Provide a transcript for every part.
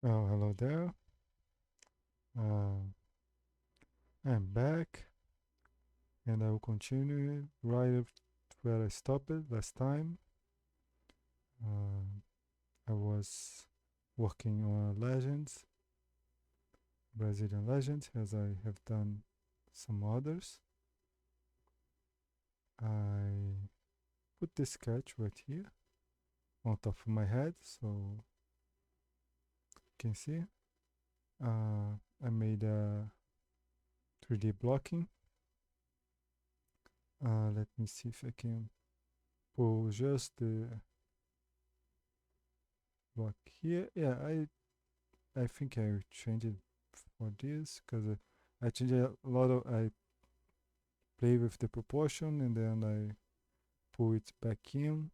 Oh, hello there. Uh, I'm back and I will continue right up where I stopped it last time. Uh, I was working on Legends, Brazilian Legends, as I have done some others. I put this sketch right here on top of my head so you can see. I made a 3D blocking. Let me see if I can pull just the block here. Yeah, I think I changed it for this because I changed a lot of I play with the proportion and then I pull it back in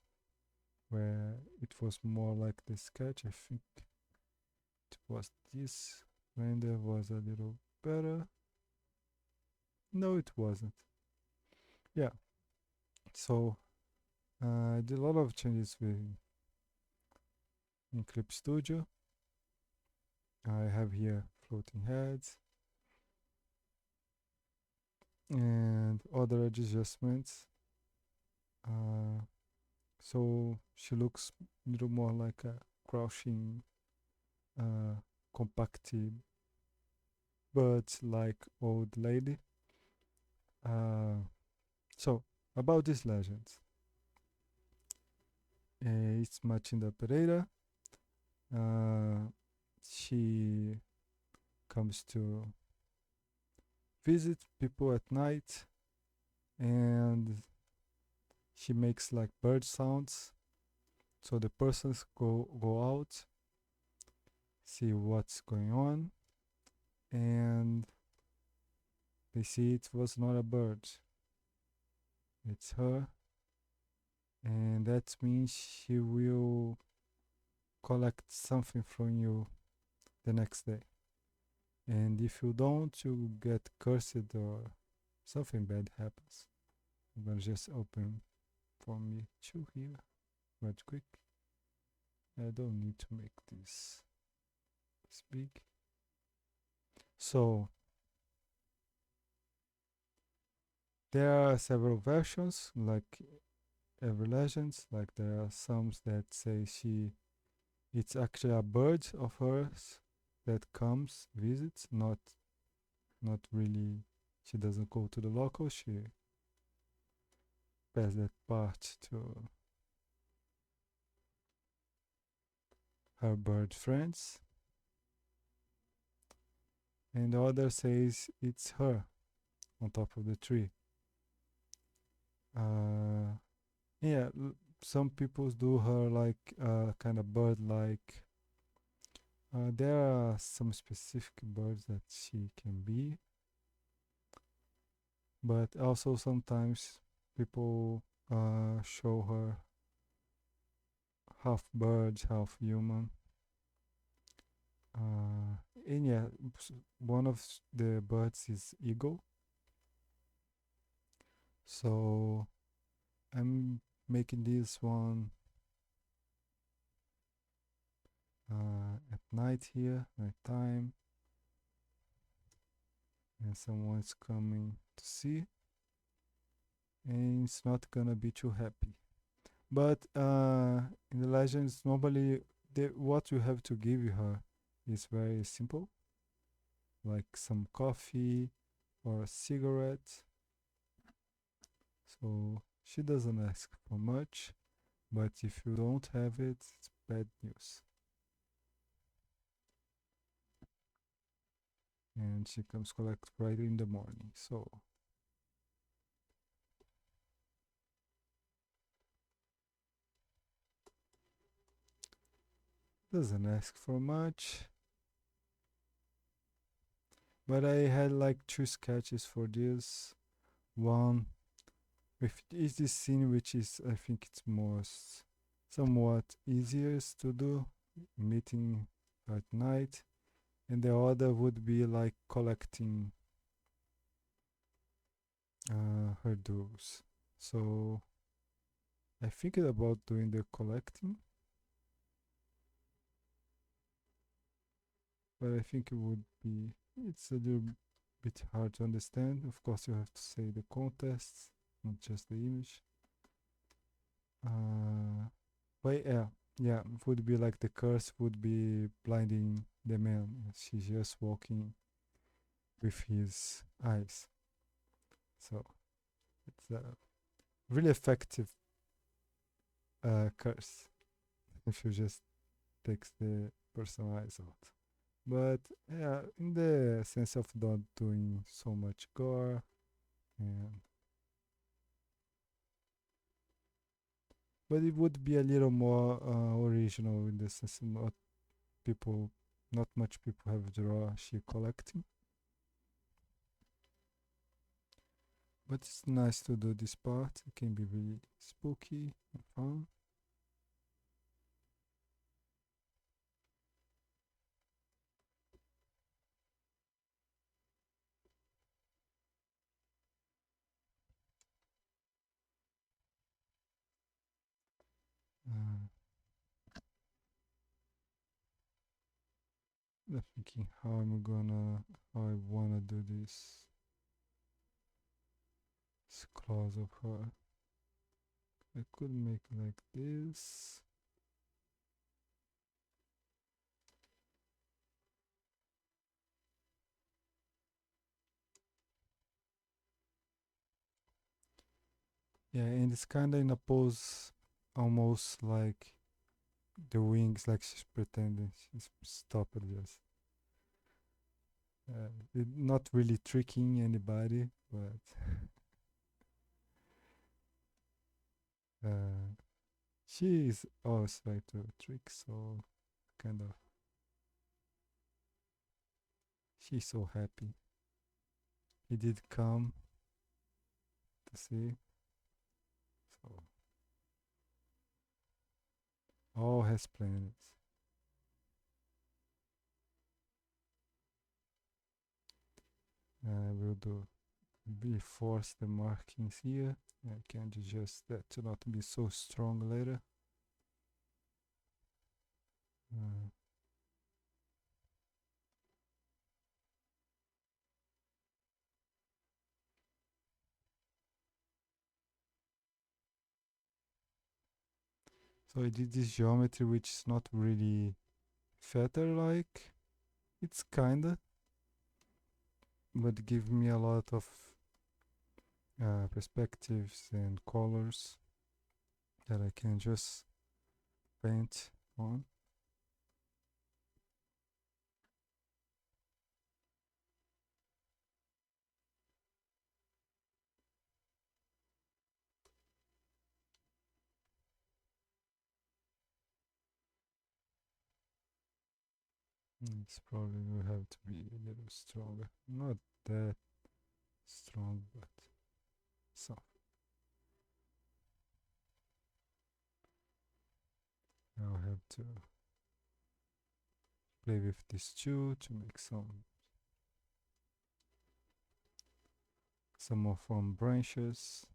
where it was more like the sketch. I think it was this render was a little better. No, it wasn't. Yeah, so I did a lot of changes with in Clip Studio. I have here floating heads and other adjustments. Uh, So she looks a little more like a crouching, uh, compacted but like old lady. Uh, so about this legend, it's Matinda Pereira. Uh, she comes to visit people at night, and she makes like bird sounds. So the persons go out, see what's going on, and they see it was not a bird. It's her, and that means she will collect something from you the next day. And if you don't, you get cursed or something bad happens. I'm gonna just open for me two here, right quick. I don't need to make this big. So there are several versions, like every legends. Like there are some that say it's actually a bird of hers that comes visits, not really. She doesn't go to the local. She pass that part to her bird friends. And the other says it's her on top of the tree. Uh, yeah, some people do her like kind of bird like. There are some specific birds that she can be, but also sometimes people show her half bird, half human. And yeah, one of the birds is eagle. So I'm making this one at night here, night time, and someone's coming to see, and it's not gonna be too happy. But in the legends, normally what you have to give her is very simple, like some coffee or a cigarette. So she doesn't ask for much, but if you don't have it, it's bad news. And she comes collect right in the morning. So doesn't ask for much. But I had like two sketches for this. One with is this scene which is I think it's most somewhat easiest to do, meeting at night, and the other would be like collecting her dues. So I think about doing the collecting. but I think it would be. It's a little bit hard to understand. Of course, you have to say the context, not just the image. But yeah, yeah, it would be like the curse would be blinding the man. She's just walking with his eyes. So it's a really effective curse if you just takes the person's eyes out. But yeah, in the sense of not doing so much gore, and but it would be a little more original in the sense not people, not much people have draw she collecting. But it's nice to do this part. It can be really spooky and fun. Uh, I'm thinking how I wanna do this close of her. I could make like this. Yeah, and it's kind of in a pose almost like the wings, like she's pretending she's stopped just. Not really tricking anybody, but uh, she is always like to trick, so kind of she's so happy. He did come to see, so all has planets. I will do reinforce the markings here. I can adjust that to not be so strong later. Uh, so I did this geometry which is not really feather like. It's kinda, but give me a lot of perspectives and colors that I can just paint on. It's probably will have to be a little stronger. Not that strong, but so I'll have to play with this too to make some more from branches.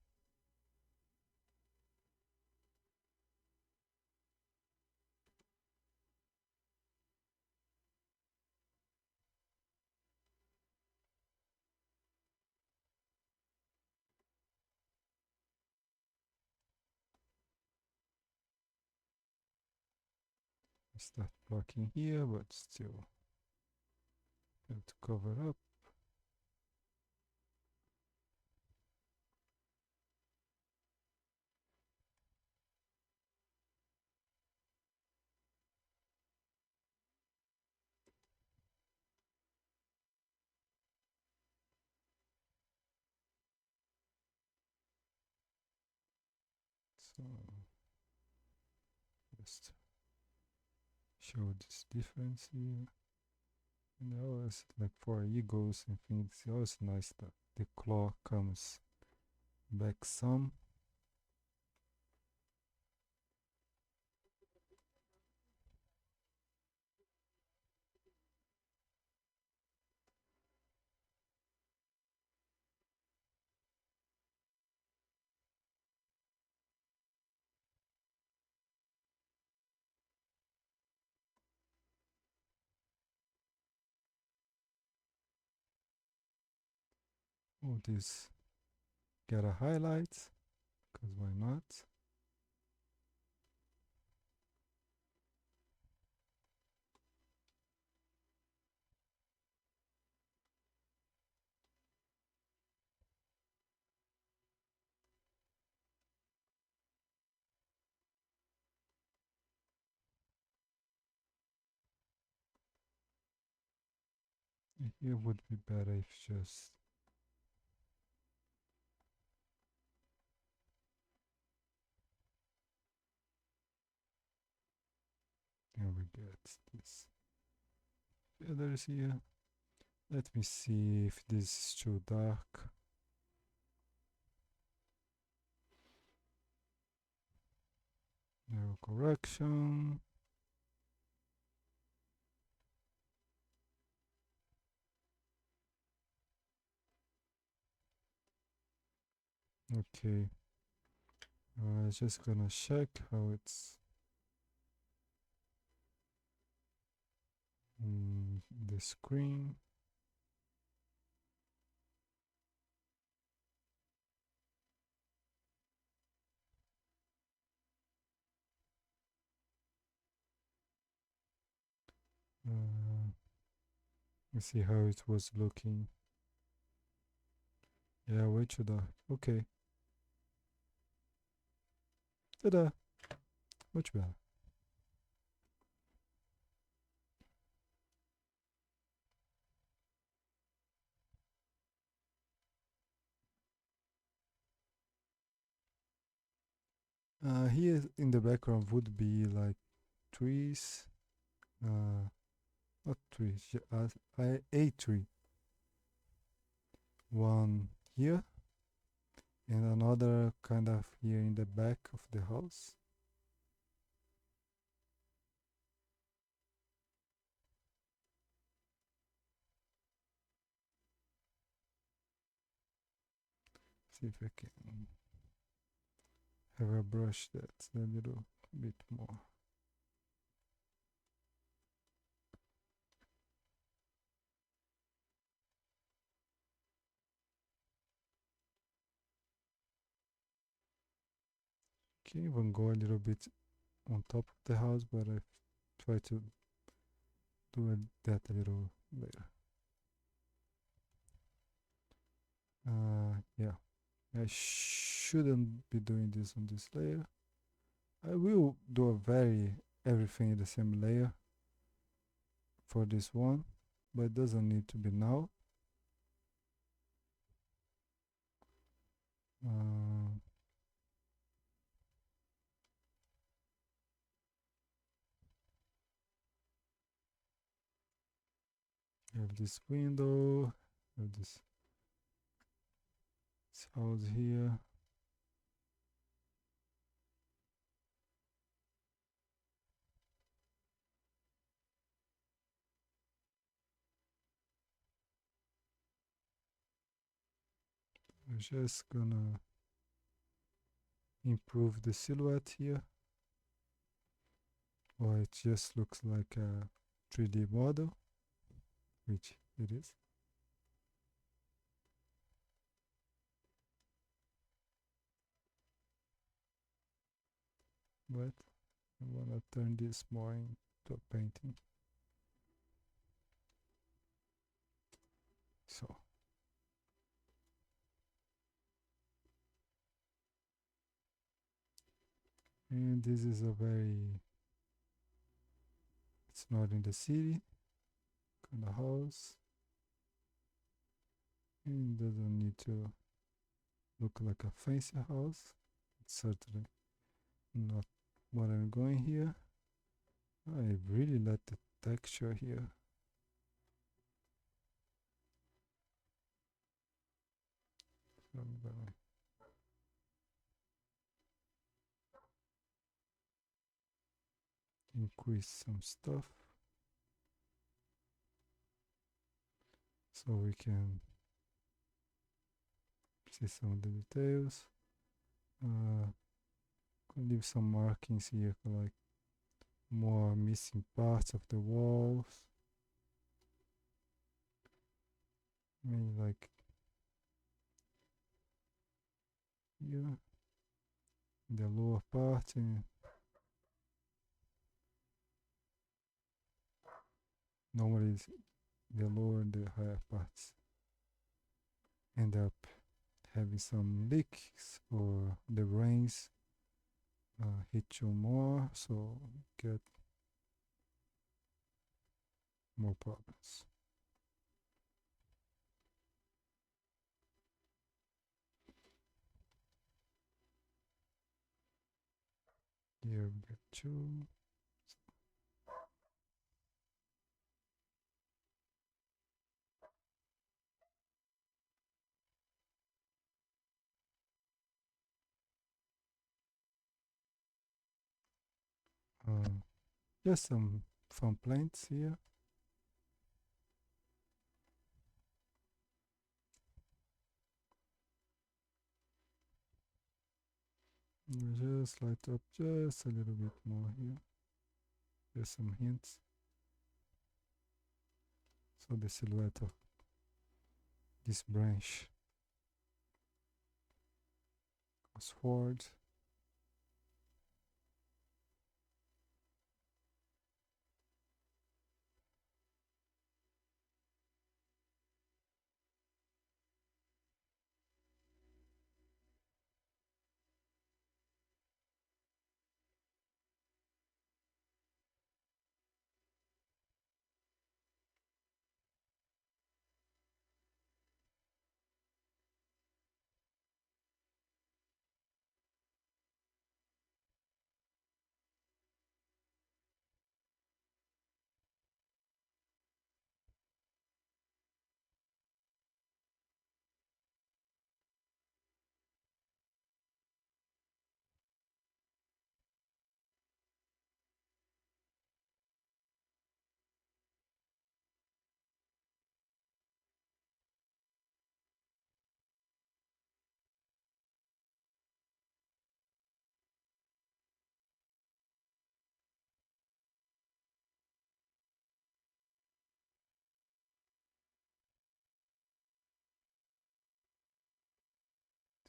Start blocking here, but still have to cover up. So just show this difference here. And always like for eagles and things, it's always nice that the claw comes back some. all this get a highlight, because why not? It would be better if just here we get this feathers here. Let me see if this is too dark. No correction. Okay. Just gonna check how it's the screen. Let's see how it was looking. Yeah, way too dark. Okay. Ta-da! Much better. Here in the background would be like trees. Not trees, a tree. One here and another kind of here in the back of the house. See if I can have a brush that's a little bit more. Okay, even go a little bit on top of the house, but I try to do that a little later. Yeah, I shouldn't be doing this on this layer. I will do everything in the same layer for this one, but it doesn't need to be now. Uh, have this window, have this house here. I'm just gonna improve the silhouette here, or it just looks like a 3D model, which it is. But I wanna turn this more into a painting. So and this is it's not in the city kind of house, and doesn't need to look like a fancy house. It's certainly not what I'm going here. I really like the texture here. So I'm gonna increase some stuff so we can see some of the details. Could leave some markings here, like more missing parts of the walls. Maybe like here, the lower part, and normally the lower and the higher parts end up having some leaks or the rains hit you more, so get more problems. Here we get two. Just some fun plants here. We'll just light up just a little bit more here. Just some hints. So the silhouette of this branch goes forward.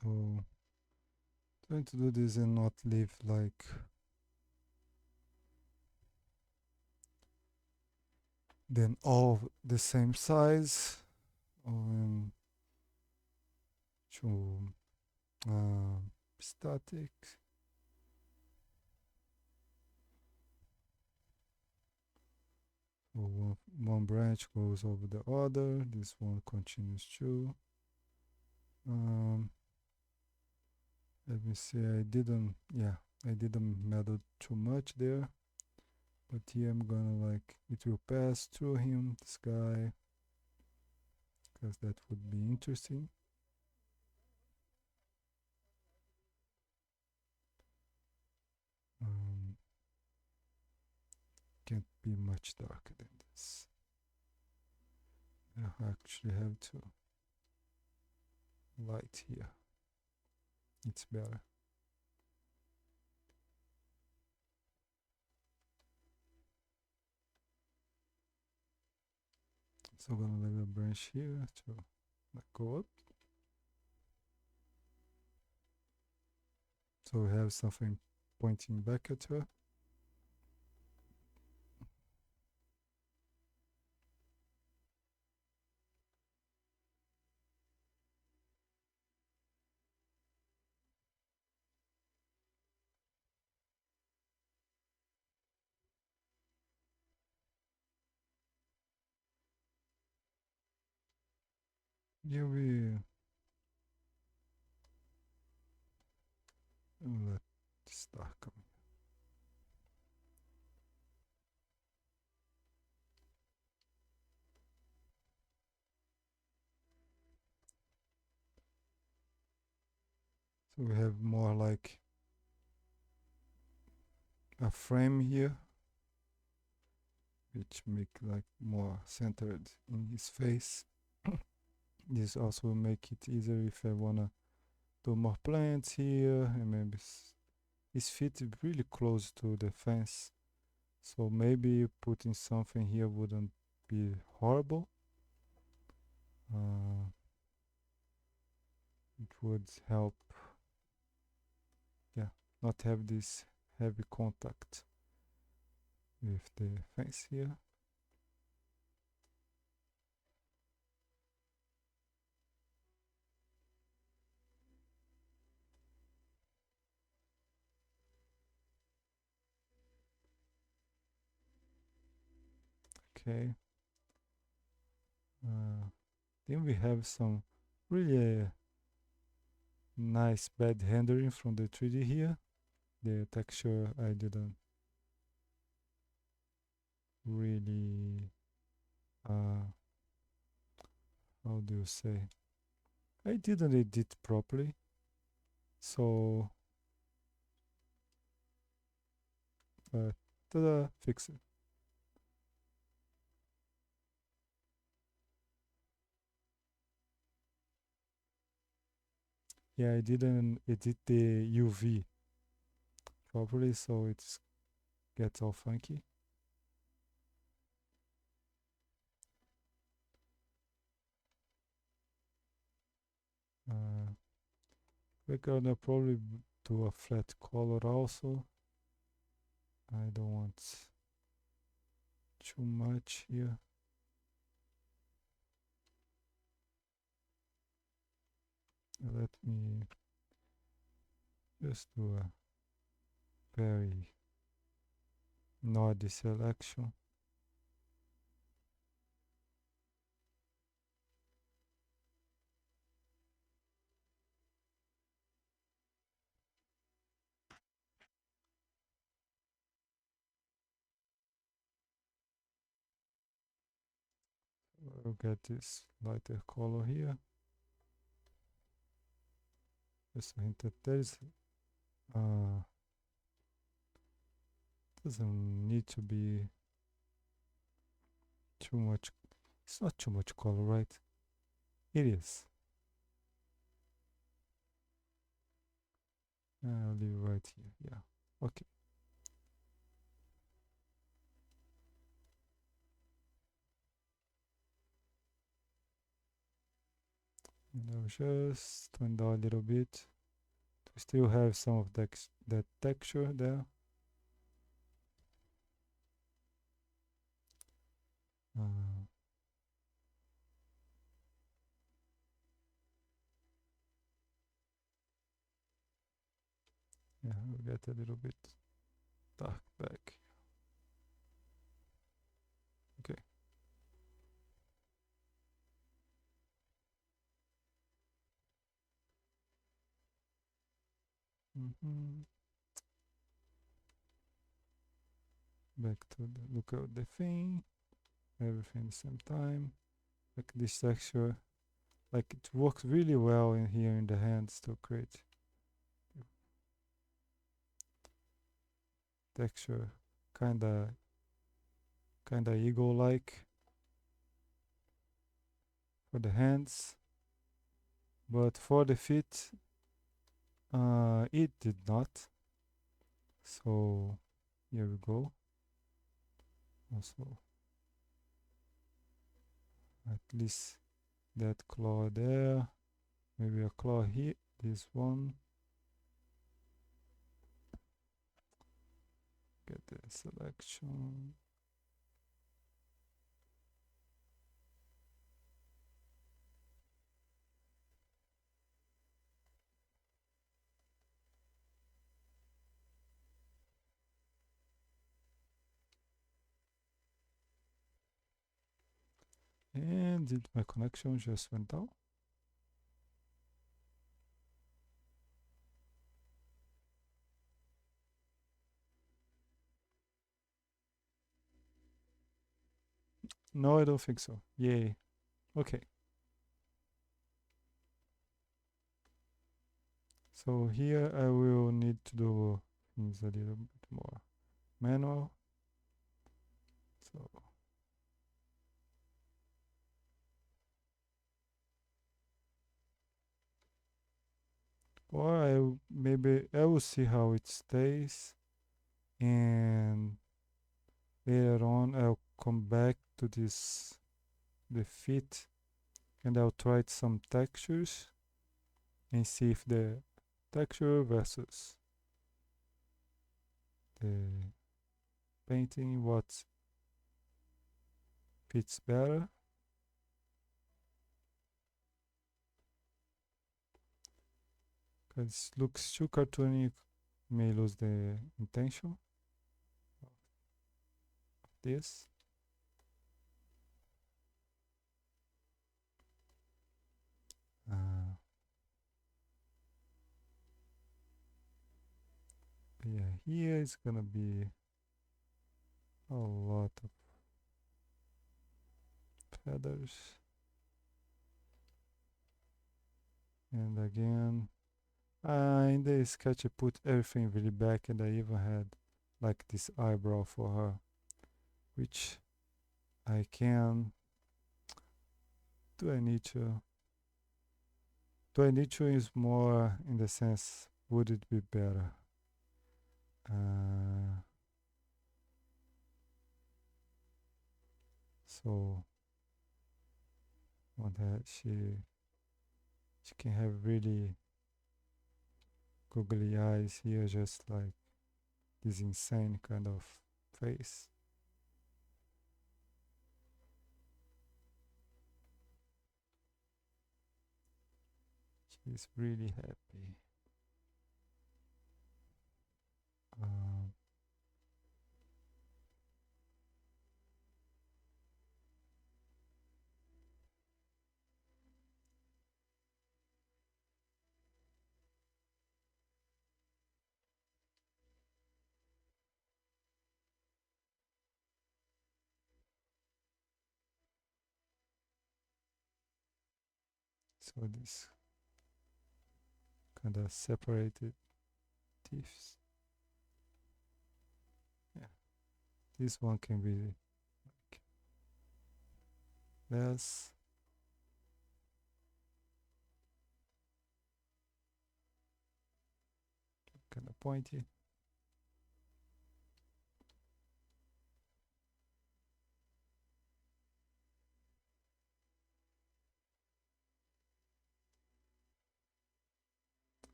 So trying to do this and not leave like then all the same size, and to static. So one branch goes over the other. This one continues too. Let me see. I didn't meddle too much there. But here I'm gonna it will pass through him, this guy, because that would be interesting. Can't be much darker than this. I actually have to light here. It's better. So I'm gonna leave a branch here to go up. So we have something pointing back at her. Here we let this darken. So we have more like a frame here, which make like more centered in his face. This also make it easier if I wanna do more plants here, and maybe his feet is really close to the fence, so maybe putting something here wouldn't be horrible. It would help not have this heavy contact with the fence here. Okay. Then we have some really nice bed rendering from the 3D here. The texture I didn't really how do you say, I didn't edit properly, so tada, fix it. Yeah, I didn't edit the UV properly, so it gets all funky. We're gonna probably do a flat color also. I don't want too much here. Let me just do a very naughty selection. We'll get this lighter color here. Just a hint that there is doesn't need to be too much. It's not too much color, right? It is. I'll leave it right here. Yeah. Okay. And I'll just turn down a little bit to still have some of that texture there. Yeah, we'll get a little bit dark back. Okay. Back to the look at the thing, everything at the same time. Like this texture, like it works really well in here in the hands to create texture, kinda eagle-like for the hands, but for the feet, it did not. So here we go. Also, at least that claw there, maybe a claw here, this one. Get the selection. And did my connection just went down? No, I don't think so. Yay. Okay. So here I will need to do things a little bit more manual. So or maybe I will see how it stays, and later on I'll come back to the fit, and I'll try some textures and see if the texture versus the painting what fits better. Because it looks too cartoony, may lose the intention of this. Yeah, here is gonna be a lot of feathers. And again, in the sketch I put everything really back, and I even had like this eyebrow for her, which I can. Do I need to? Do I need to use more in the sense, would it be better? So on that she can have really googly eyes here, just like this insane kind of face. She's really happy. Um, so this kind of separated teeth. Yeah, this one can be like less. Kind of pointy.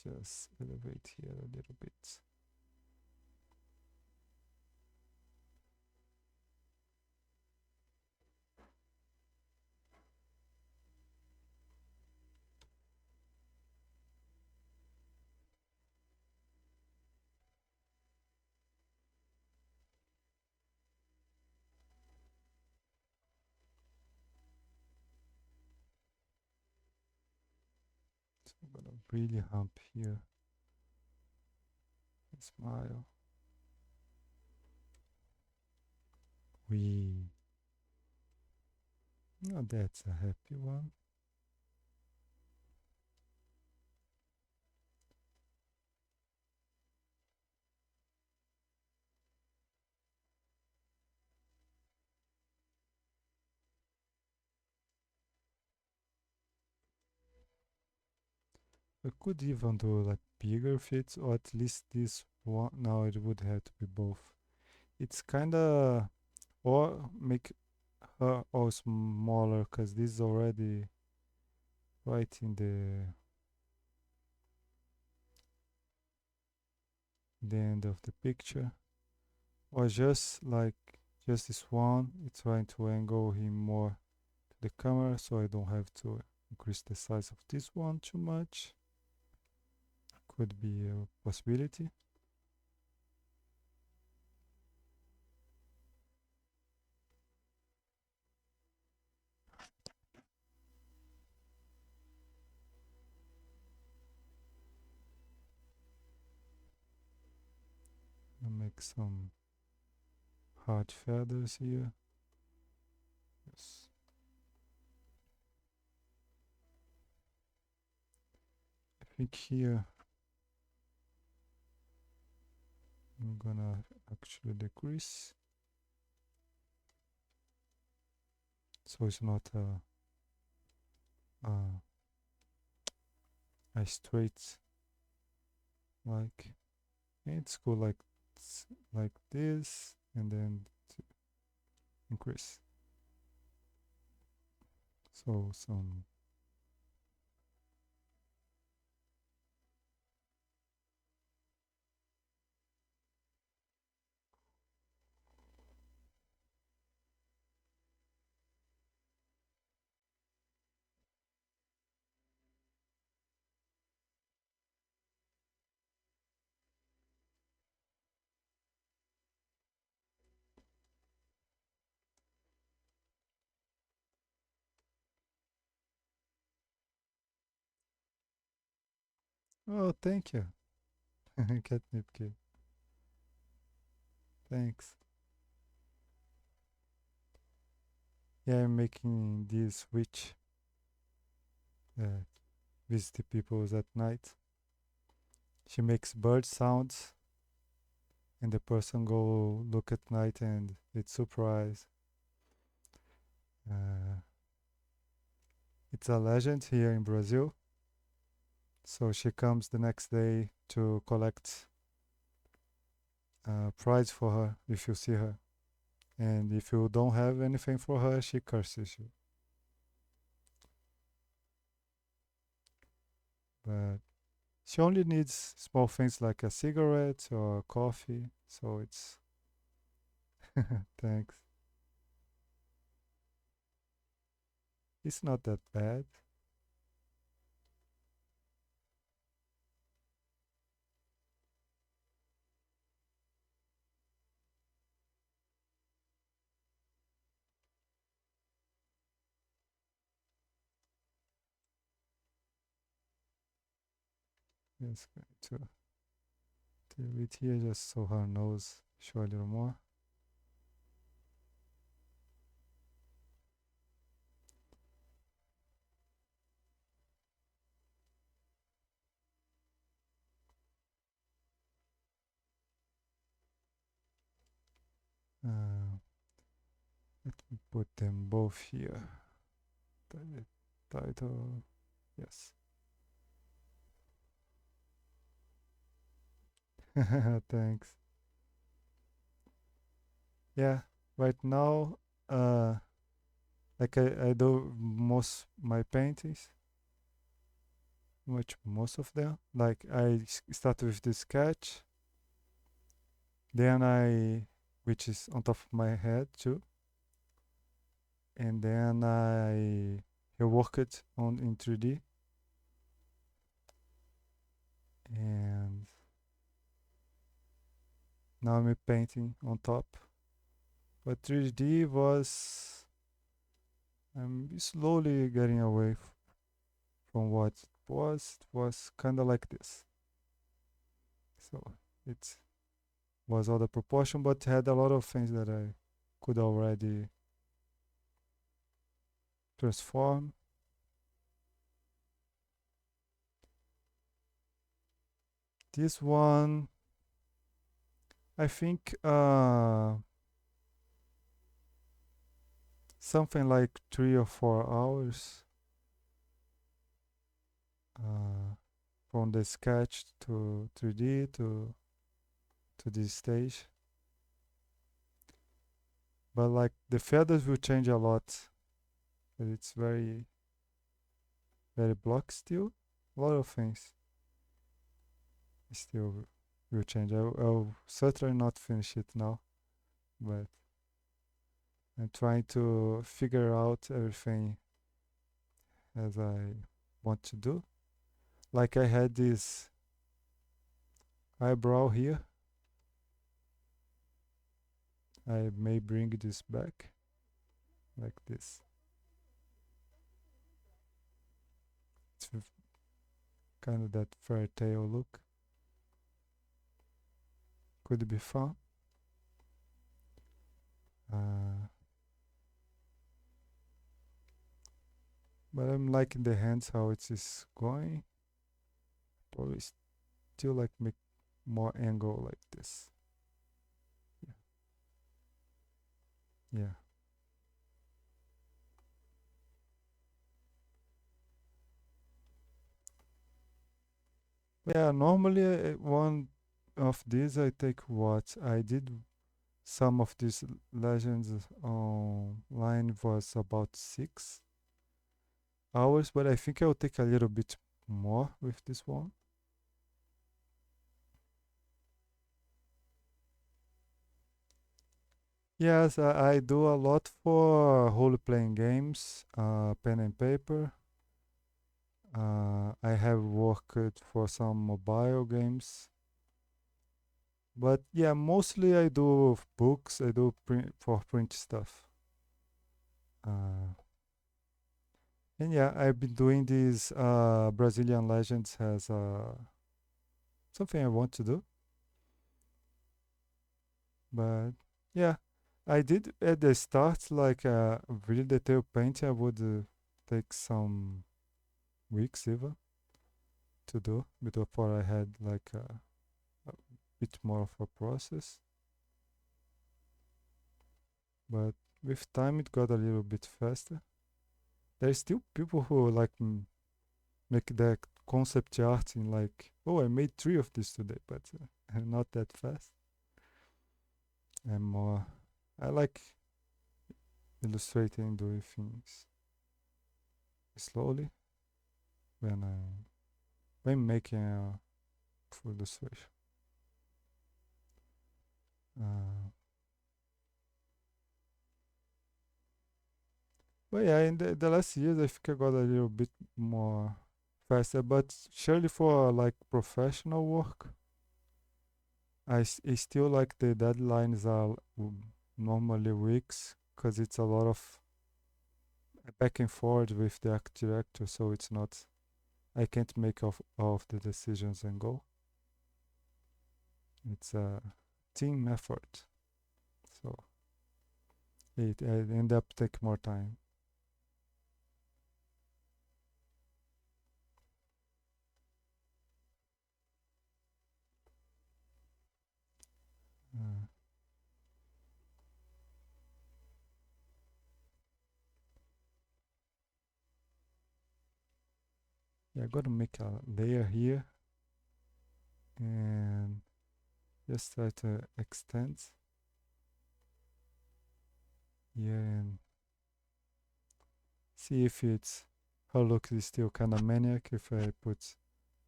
Just elevate here a little bit. So I'm gonna really hump here. Smile. We. Now that's a happy one. I could even do like bigger fits, or at least this one. Now it would have to be both. It's kinda, or make her all smaller, because this is already right in the end of the picture. Or just like just this one, it's trying to angle him more to the camera, so I don't have to increase the size of this one too much. Could be a possibility. I'll make some hard feathers here. Yes. I think here I'm gonna actually decrease, so it's not a straight like. It's cool like this, and then increase. So some Oh, thank you. Catnip kid. Thanks. Yeah, I'm making this witch uh, visit people at night. She makes bird sounds, and the person go look at night, and it's surprise. Uh, it's a legend here in Brazil. So she comes the next day to collect a prize for her if you see her. And if you don't have anything for her, she curses you. But she only needs small things like a cigarette or coffee. So it's thanks. It's not that bad. Just going to delete here just so her nose show a little more. Uh, Let me put them both here. The title, yes. Thanks. Yeah, right now, uh, like I do most my paintings, most of them. Like start with the sketch, then which is on top of my head too, and then I work it on in 3D, and now I'm painting on top. But 3D was I'm slowly getting away from what it was. It was kind of like this. So it was out of proportion, but had a lot of things that I could already transform. This one, I think something like 3 or 4 hours uh, from the sketch to 3D to this stage. But like the feathers will change a lot. But it's very block still. A lot of things still will change. I'll certainly not finish it now, but I'm trying to figure out everything as I want to do. Like I had this eyebrow here. I may bring this back like this. It's kind of that fairy tale look. Could be fun. Uh, but I'm liking the hands how it is going. Probably still like make more angle like this. Yeah. Yeah, normally one of these I take what I did some of these legends online was about 6 hours, but I think I'll take a little bit more with this one. Yes, I do a lot for role-playing games, pen and paper. I have worked for some mobile games, but yeah, mostly I do books. I do print for print stuff. Uh, and yeah, I've been doing these Brazilian legends as something I want to do. But yeah, I did at the start like really detailed painting. I would take some weeks even to do before I had like a bit more of a process. But with time, it got a little bit faster. There's still people who like make that concept art in like, oh, I made 3 of these today, but not that fast. I'm more, I like illustrating, doing things slowly when when making a full illustration. Uh, but yeah, in the last years, I think I got a little bit more faster. But surely for like professional work, I still like the deadlines are normally weeks because it's a lot of back and forth with the art director, so it's not I can't make all of the decisions and go. It's a team effort, so it end up take more time. Uh, yeah, I gotta make a layer here and just try to extend here and see if it's her look is still kind of maniac if I put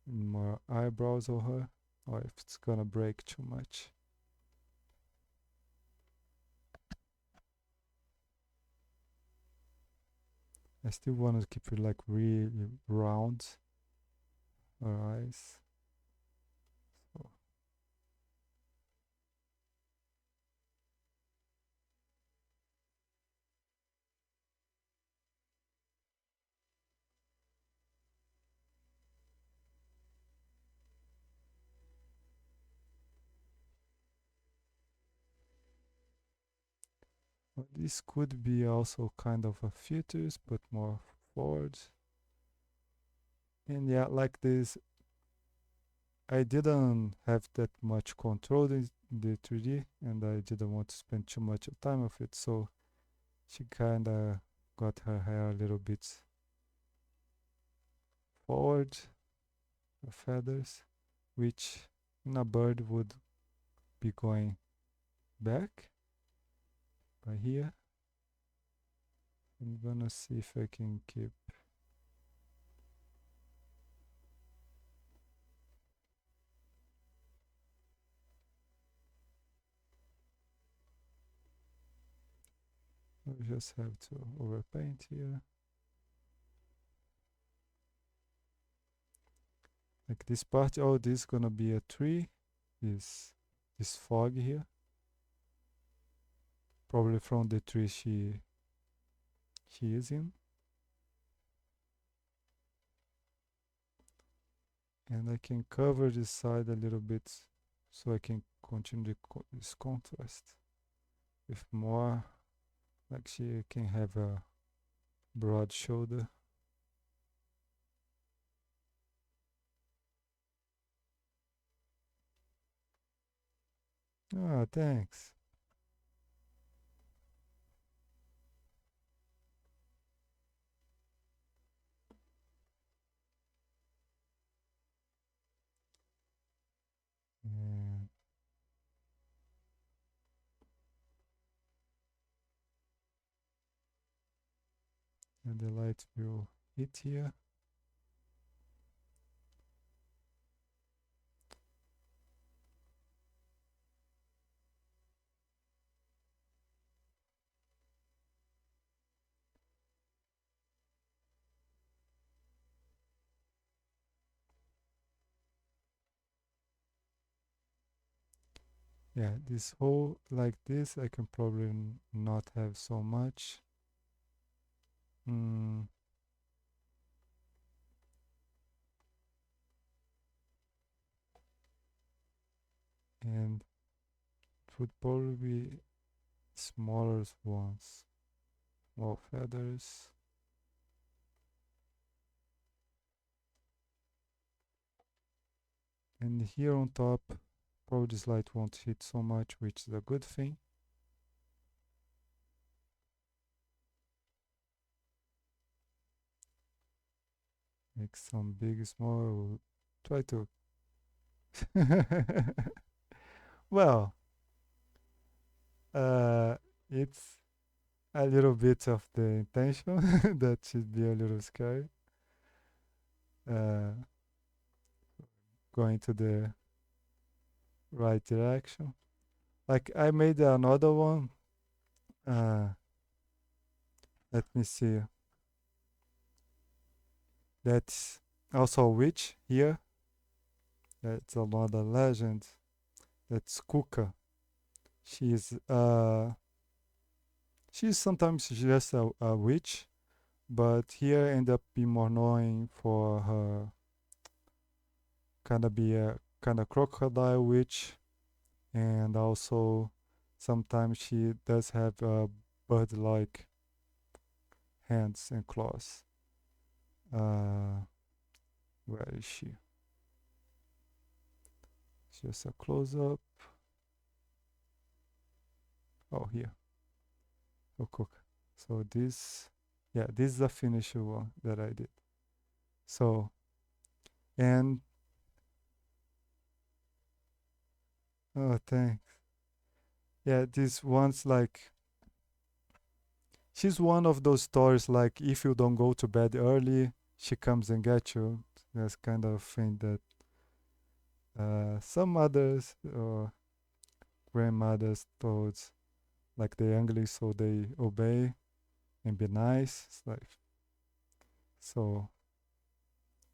more eyebrows on her or if it's gonna break too much. I still want to keep it like really round her eyes. So this could be also kind of a filters, but more forward. And yeah, like this, I didn't have that much control in the 3D, and I didn't want to spend too much time of it. So she kind of got her hair a little bit forward, the feathers, which in a bird would be going back by here. I'm gonna see if I can keep. I just have to overpaint here. Like this part, oh, this is gonna be a tree. This fog here. Probably from the tree she is in. And I can cover this side a little bit so I can continue this contrast with more, like she can have a broad shoulder. Ah, thanks. And, and the light will hit here. Yeah, this whole like this I can probably not have so much. Mm, and it would probably be smaller ones, more feathers. And here on top, probably this light won't hit so much, which is a good thing. Make some big, small. We'll try to. Well, uh, it's a little bit of the intention that should be a little scary. Uh, Going to the right direction. Like I made another one. Uh, Let me see. That's also a witch here. That's another legend. That's Kuka. She's she's sometimes just a witch, but here end up being more known for her kind of be a kind of crocodile witch, and also sometimes she does have bird-like hands and claws. Uh, where is she? Just a close up. Oh, here. Oh, cook. So this, yeah, this is the finished one that I did. So, and, oh, thanks. Yeah, this one's like, she's one of those stories like if you don't go to bed early, she comes and gets you. That's kind of thing that some mothers or grandmothers told like the younglings so they obey and be nice. It's like, so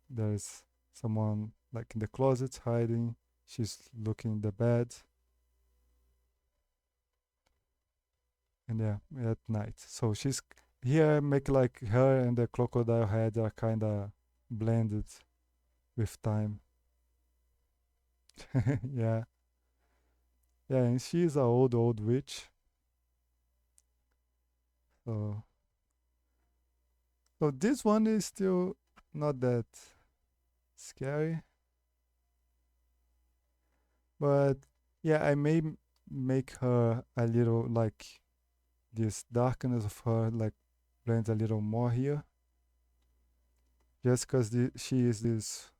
there's someone like in the closet hiding. She's looking in the bed, and yeah, at night. So she's here. Make like her and the crocodile head are kind of blended with time. Yeah, yeah, and she's a old witch. So, so this one is still not that scary, but yeah, I may make her a little like this darkness of her like blends a little more here, just because she is this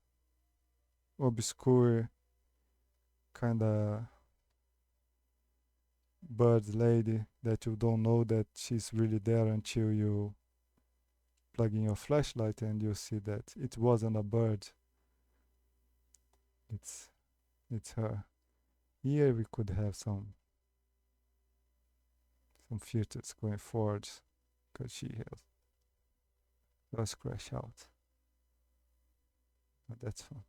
obscure kind of bird lady that you don't know that she's really there until you plug in your flashlight and you see that it wasn't a bird. It's it's her. Here we could have some filters going forward because she has does crash out. But that's fun.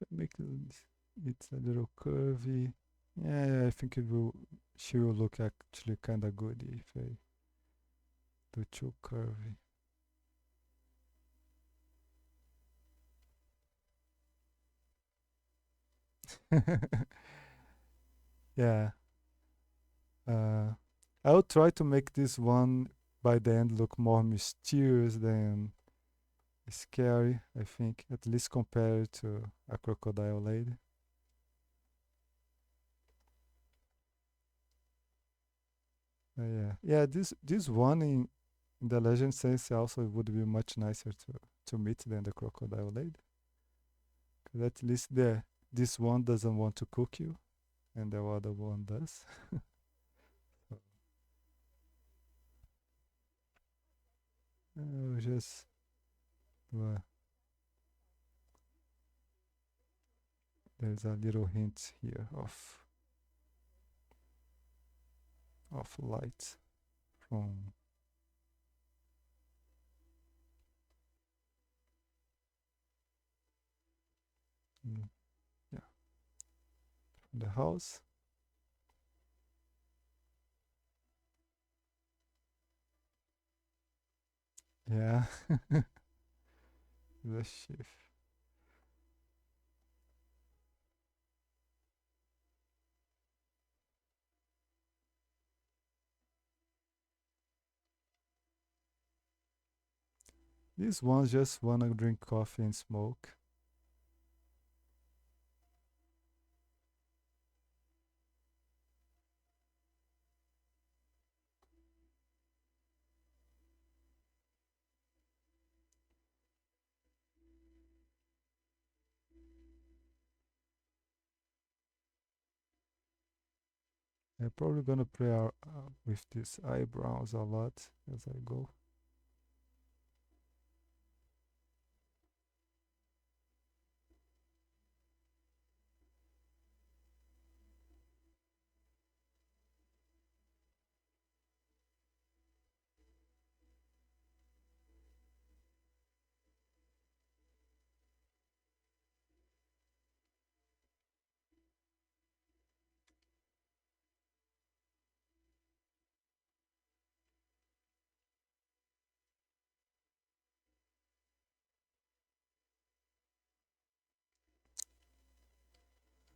If I make it's a little curvy, yeah, I think it will. She will look actually kind of good if I do too curvy. Yeah. Uh, I'll try to make this one by the end look more mysterious than scary, I think, at least compared to a crocodile lady. Yeah. Yeah, this one in the legend says also it would be much nicer to meet than the crocodile lady. 'Cause at least this one doesn't want to cook you and the other one does. So, just uh, there's a little hint here of of light from mm, yeah, from the house. Yeah, the shift. These ones just wanna drink coffee and smoke. I'm probably gonna play with these eyebrows a lot as I go.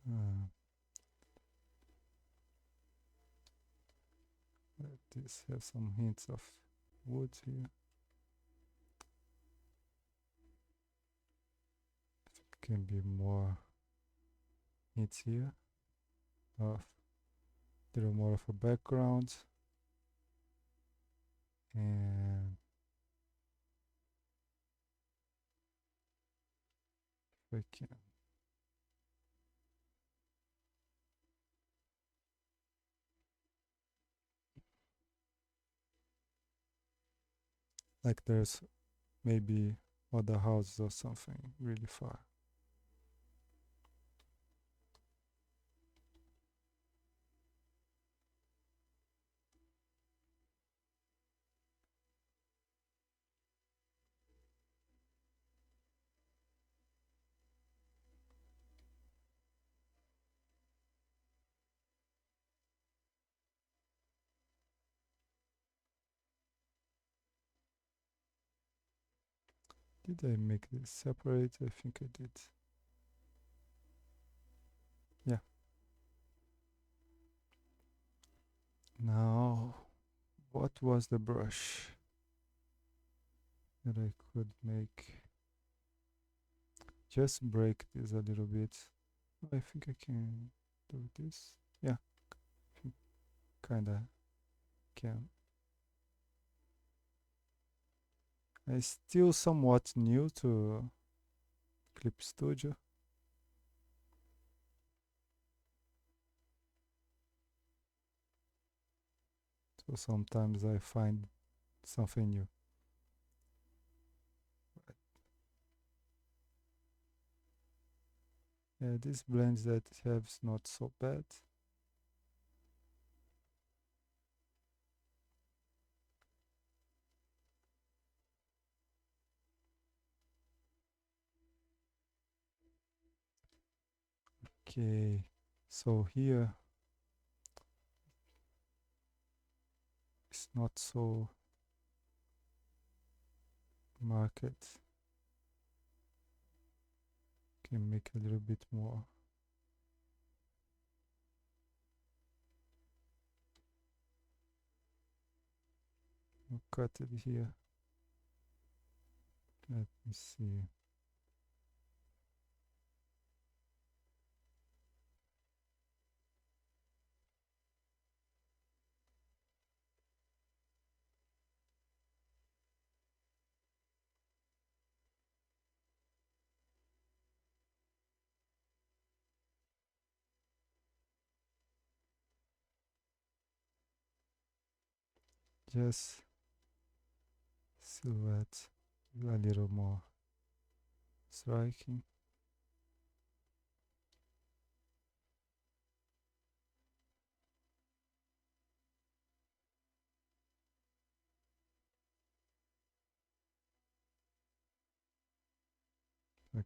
Uh, Let this have some hints of wood here. Can be more hints here of little more of a background, and we can like there's maybe other houses or something really far. Did I make this separate? I think I did. Yeah. Now, what was the brush that I could make? Just break this a little bit. I think I can do this. Yeah, kinda can. I still somewhat new to Clip Studio, so sometimes I find something new. Yeah, this blends that it has not so bad. Okay, so here it's not so marked. Can make a little bit more. I'll cut it here. Let me see. Just silhouette a little more striking.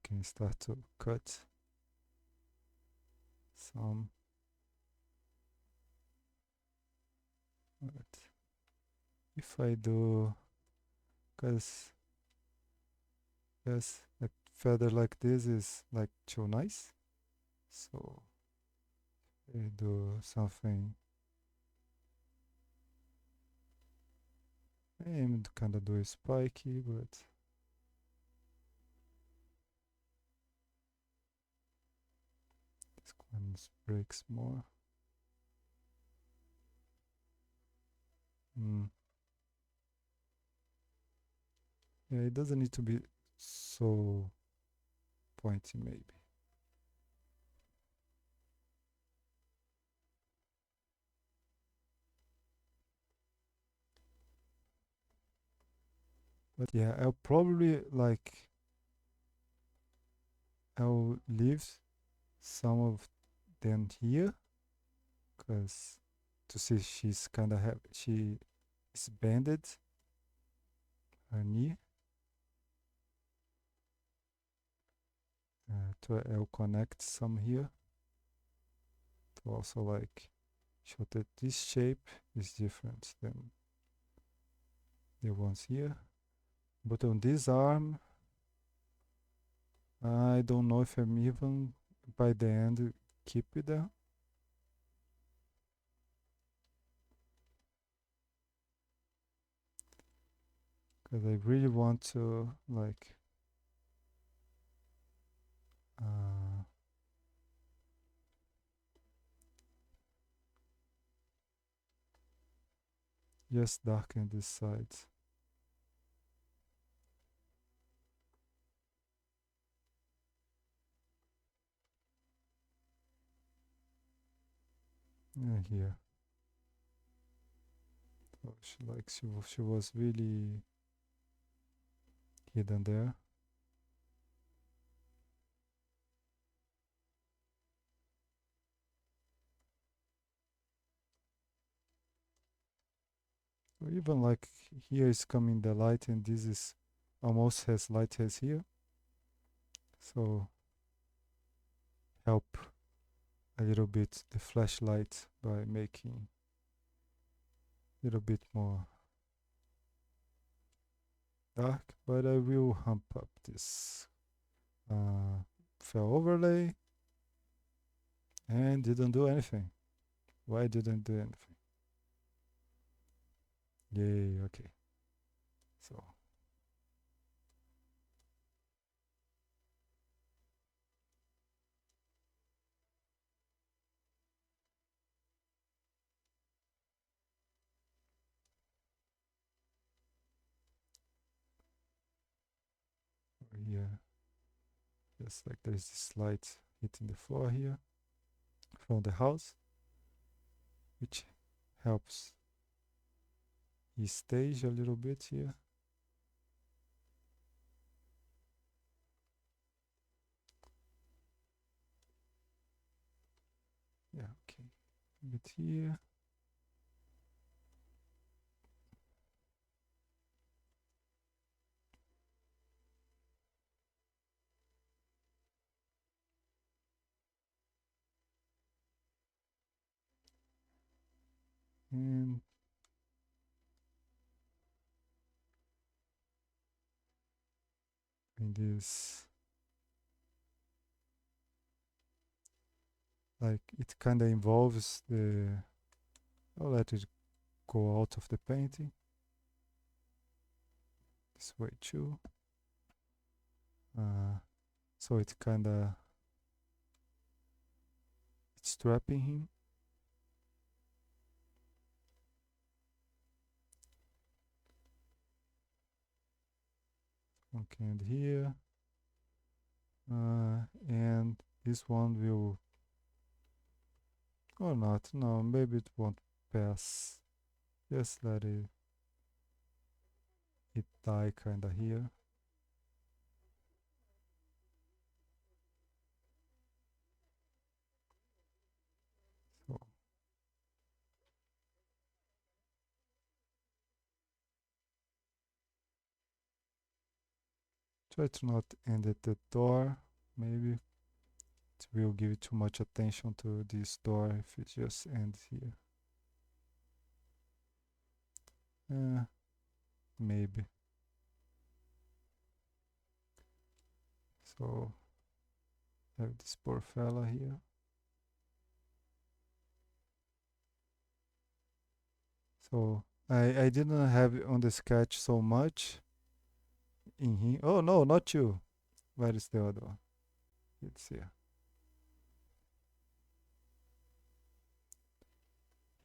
can start to cut some. But if I do, because yes, a feather like this is like too nice. So I do something. I'm kind of do spiky, but this one breaks more. Mm. Yeah, it doesn't need to be so pointy, maybe. But yeah, I'll probably like I'll leave some of them here, because to see she's kind of she is bended her knee. To I'll connect some here to also like show that this shape is different than the ones here. But on this arm, I don't know if I'm even by the end keep it there. Because I really want to like uh, just darken this side. Yeah, here. So she was really hidden there. So even like here is coming the light, and this is almost as light as here. So help a little bit the flashlight by making a little bit more dark, but I will hump up this fell overlay and didn't do anything. Why didn't do anything? Yay, okay. So here, just like there's this light hitting the floor here from the house, which helps his stage a little bit here. Yeah, okay. A bit here. And in this, like it kind of involves the, I'll let it go out of the painting this way too. So it kind of, it's trapping him. Okay, and here. And this one will, or not, no, maybe it won't pass. Just let it die kinda here. So Try to not end at the door. Maybe it will give too much attention to this door if it just ends here. Maybe. So have this poor fella here. So I didn't have it on the sketch so much in here. Oh no, not you. Where is the other one? It's here.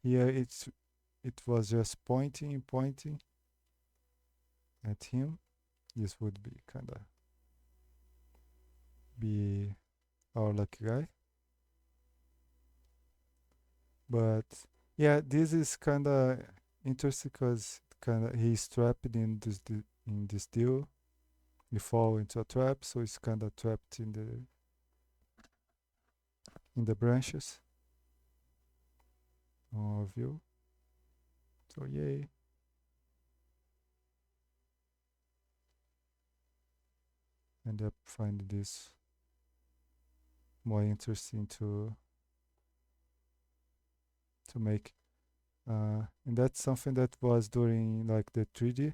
Here it was just pointing at him. This would be kinda be our lucky guy. But yeah, this is kinda interesting because kinda he's trapped in this deal. He fall into a trap, so he's kinda trapped in the branches of you. So yay. End up finding this more interesting to make. And that's something that was during like the 3D.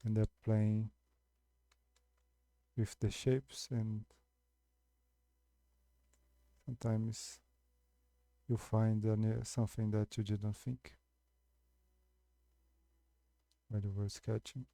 End up playing with the shapes, and sometimes you find something that you didn't think when you were sketching.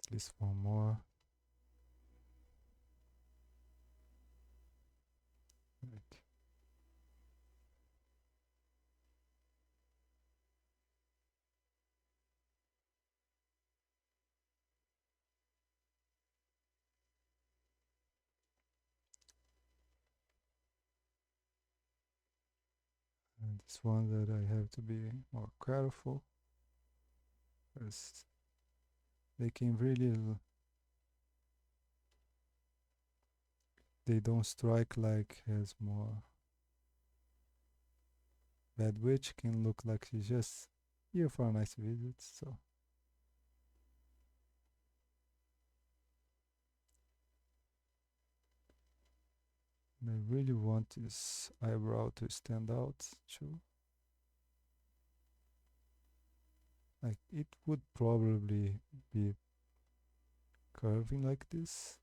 At least one more. Right. And this one that I have to be more careful, because they can really they don't strike like has more. Bad witch can look like she's just here for a nice visit. So I really want this eyebrow to stand out too. Like it would probably be curving like this.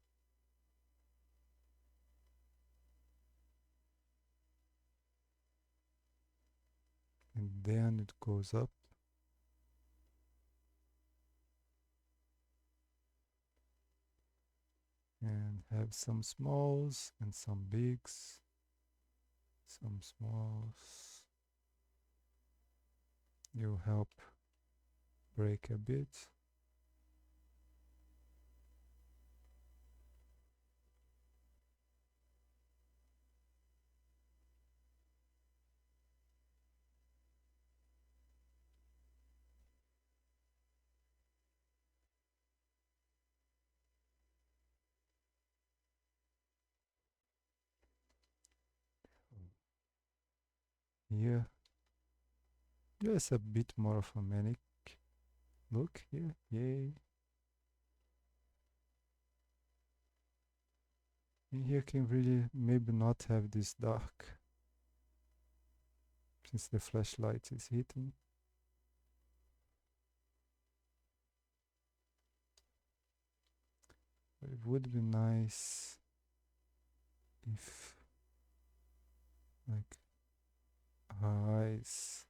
And then it goes up. And have some smalls and some bigs. Some smalls. You help break a bit. Here, just a bit more of a manic look here. Yay. And here can really maybe not have this dark, since the flashlight is hitting. would be nice if like her eyes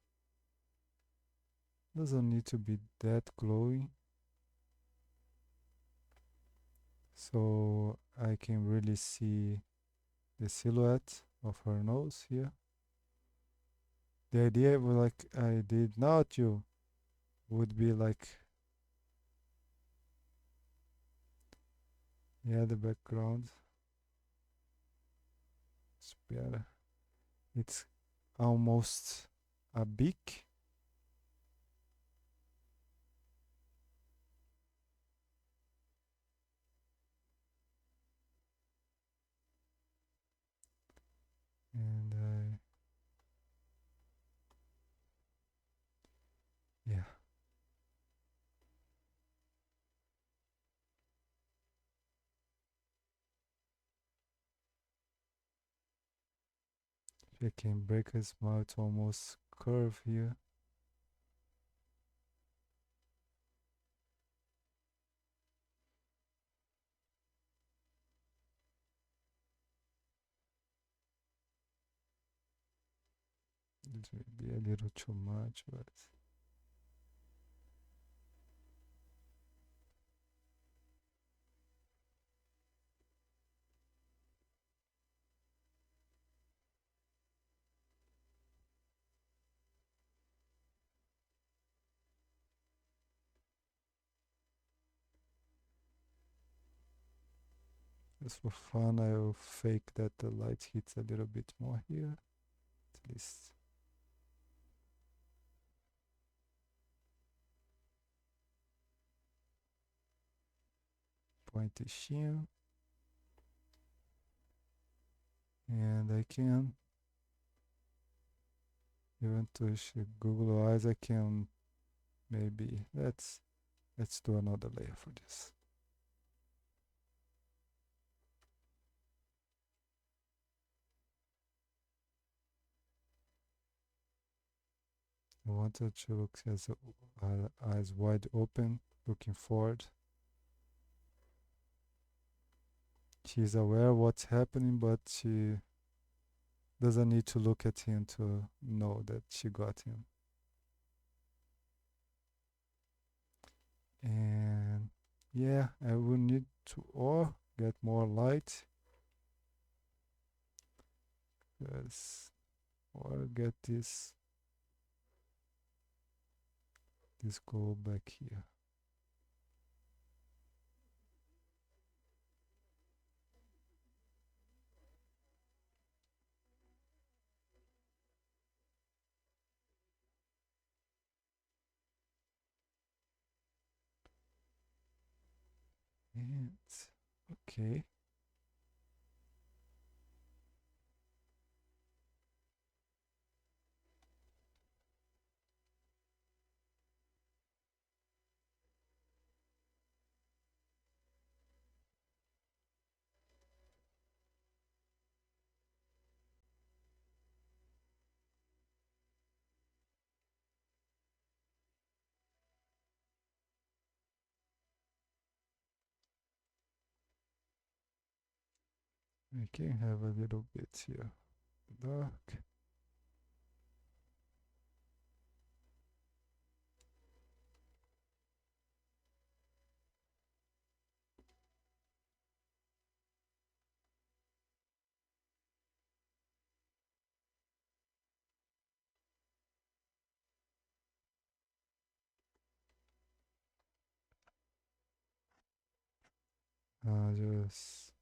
doesn't need to be that glowing, so I can really see the silhouette of her nose here. The idea was like I did not you would be like, yeah, the background is better. It's almost a beak. And yeah, if I can break a smile, it's almost curve here. It may be a little too much, but just for fun, I will fake that the light hits a little bit more here. At least pointy chin. And I can even to Google Eyes. I can maybe let's do another layer for this. I wanted to look as eyes wide open, looking forward. She's aware of what's happening, but she doesn't need to look at him to know that she got him. And yeah, I will need to or get more light, yes, or get this glow back here. And okay. I can have a little bit here. Dark. Just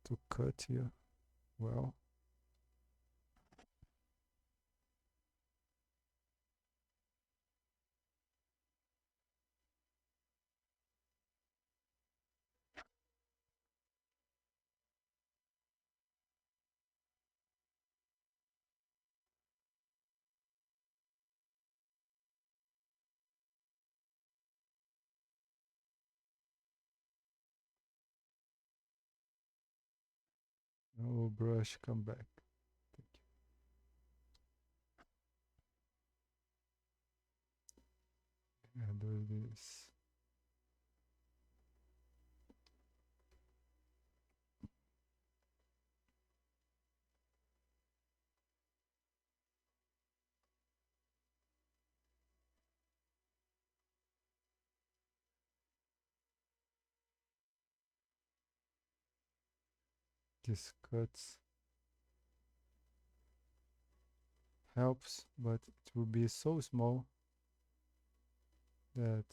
to cut here. Well, no brush, come back. Thank you. And do this. This cuts helps, but it will be so small that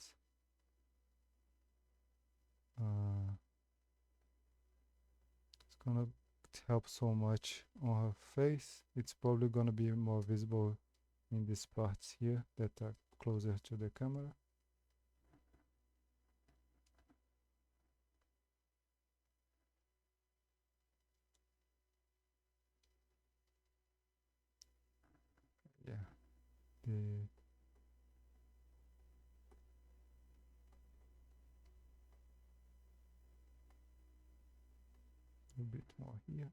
it's gonna help so much on her face. It's probably gonna be more visible in these parts here that are closer to the camera. Yeah, the a bit more here.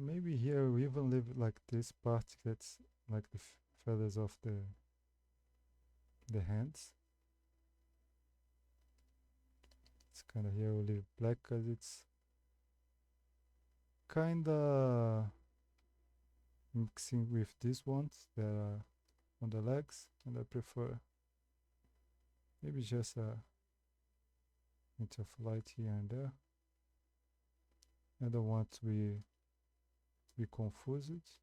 Maybe here we even leave like this part that's like the feathers of the hands. It's kind of here we'll leave black because it's kind of mixing with these ones that are on the legs, and I prefer maybe just a hint of light here and there. I don't want to be confused.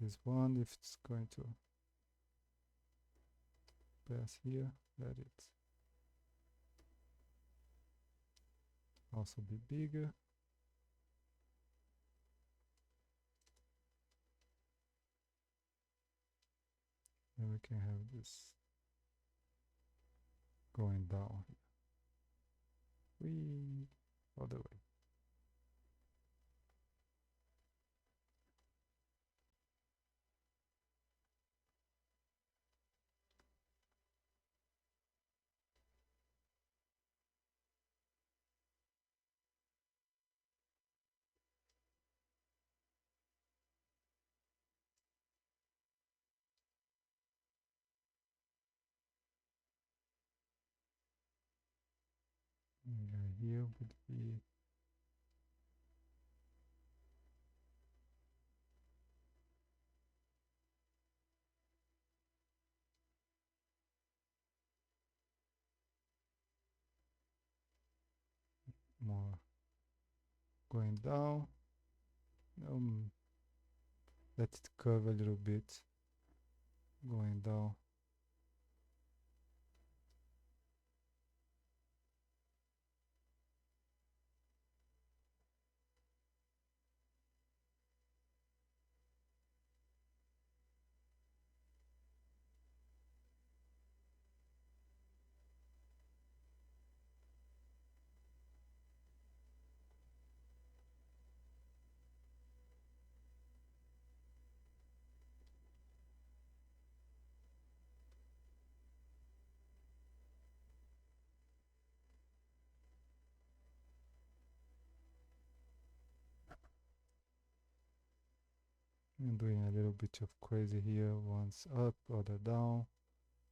This one, if it's going to pass here, let it also be bigger. And we can have this going down here. We all the way. And here would be more going down. Let it curve a little bit going down. And doing a little bit of crazy here, once up, other down,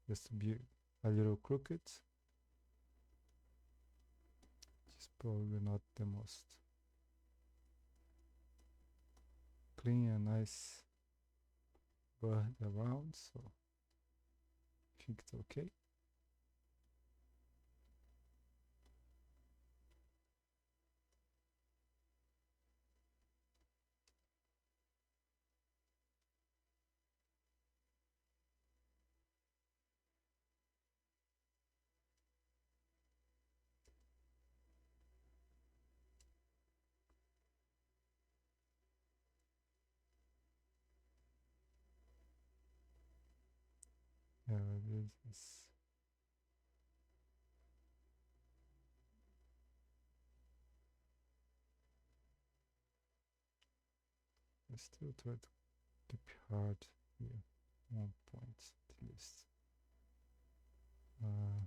just to be a little crooked. It's probably not the most clean and nice bird around, so I think it's okay. Yeah, this is. I still try to keep hard here. 1 point at least. Uh,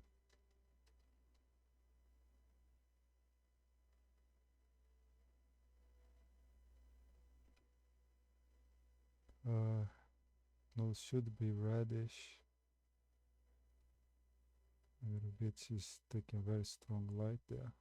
nose should be reddish. A little bit, she's taking very strong light there.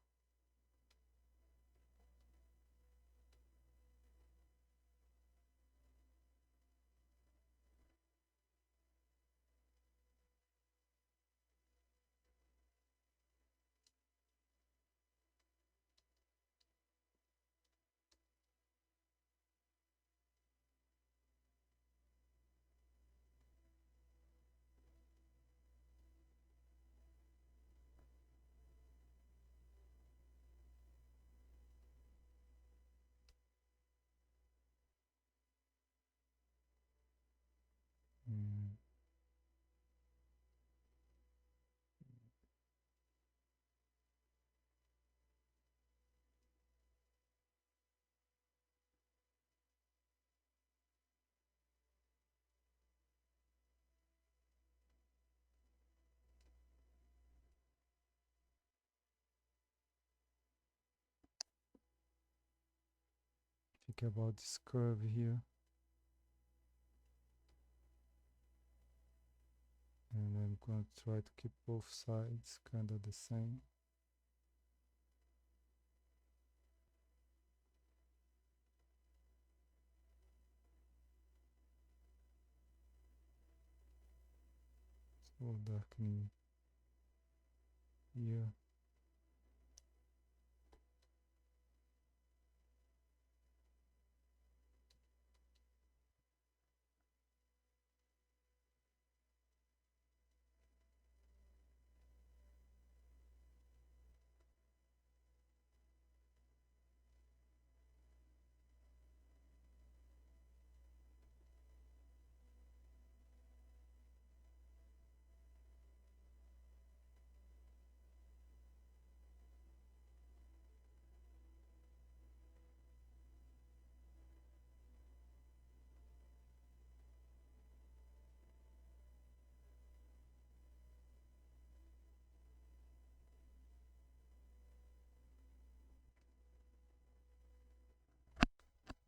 Mm. Think about this curve here. And I'm going to try to keep both sides kind of the same. So darkening here.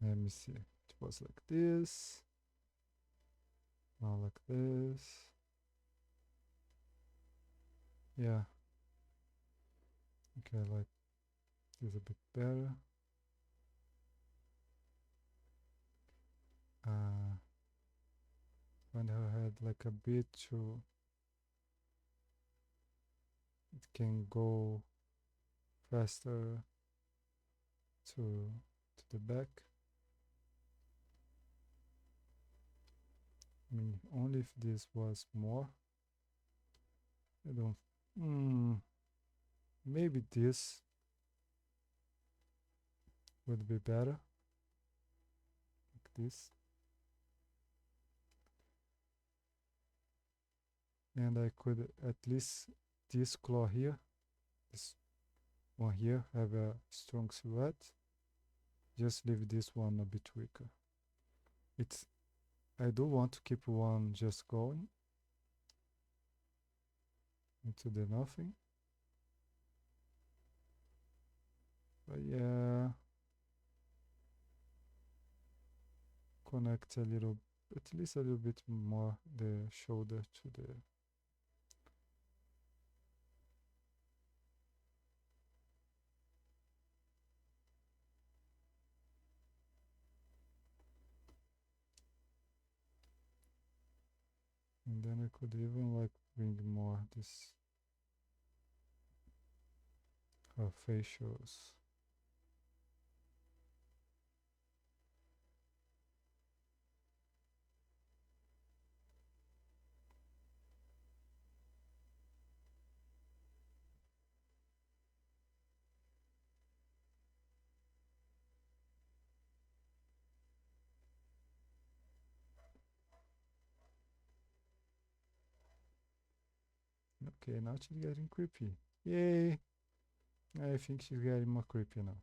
Let me see. It was like this. Now like this. Yeah. Okay, like this a bit better. Find her head like a bit to it can go faster to the back. I mean, only if this was more. I don't. Maybe this would be better. Like this. And I could at least this claw here, this one here, have a strong silhouette. Just leave this one a bit weaker. It's. I do want to keep one just going into the nothing. But yeah, connect a little, at least a little bit more the shoulder to the. And then I could even like bring more this facials. Okay, now she's getting creepy. Yay! I think she's getting more creepy now.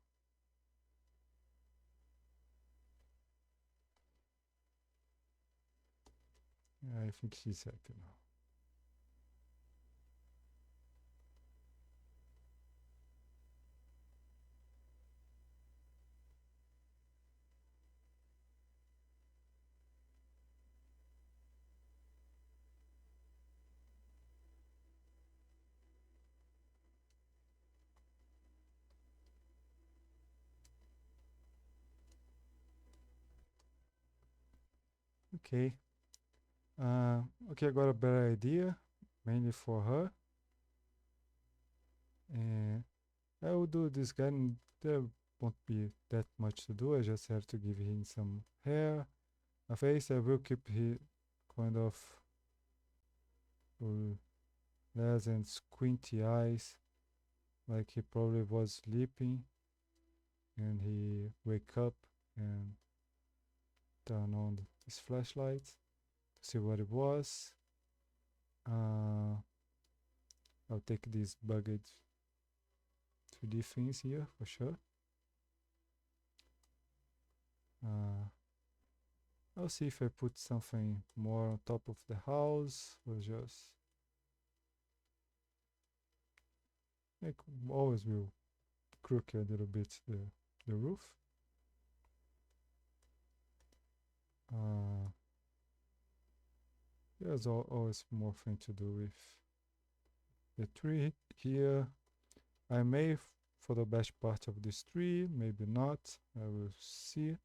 I think she's happy now. Okay. Okay, I got a better idea, mainly for her. And I will do this guy, and there won't be that much to do. I just have to give him some hair, a face. I will keep he kind of less and squinty eyes, like he probably was sleeping, and he wake up and turn on his flashlight to see what it was. I'll take these bugged 3D things here for sure. I'll see if I put something more on top of the house or just like always will crook a little bit the roof. There's always more thing to do with the tree here. I may for the best part of this tree, maybe not. I will see.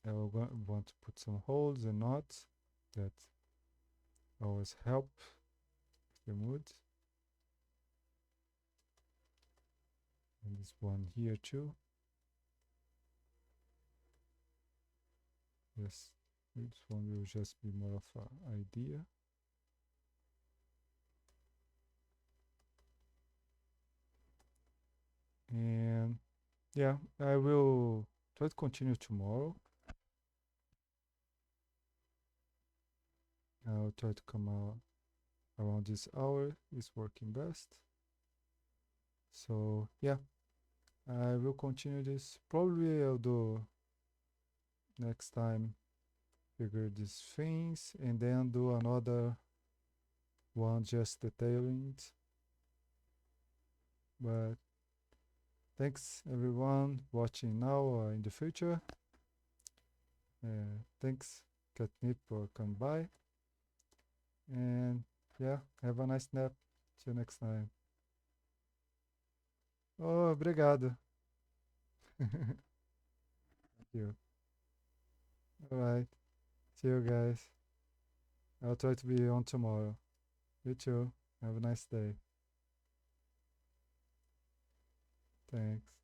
I will want to put some holes and knots that always help the mood. And this one here too. Yes, this one will just be more of an idea. And yeah, I will try to continue tomorrow. I'll try to come out around this hour. It's working best. So yeah, I will continue this. Probably I'll do next time, figure these things, and then do another one just detailing it. But thanks everyone watching now or in the future. Thanks Catnip for coming by. And yeah, have a nice nap. See you next time. Oh, obrigado. Thank you. Alright. See you guys. I'll try to be on tomorrow. You too. Have a nice day. Thanks.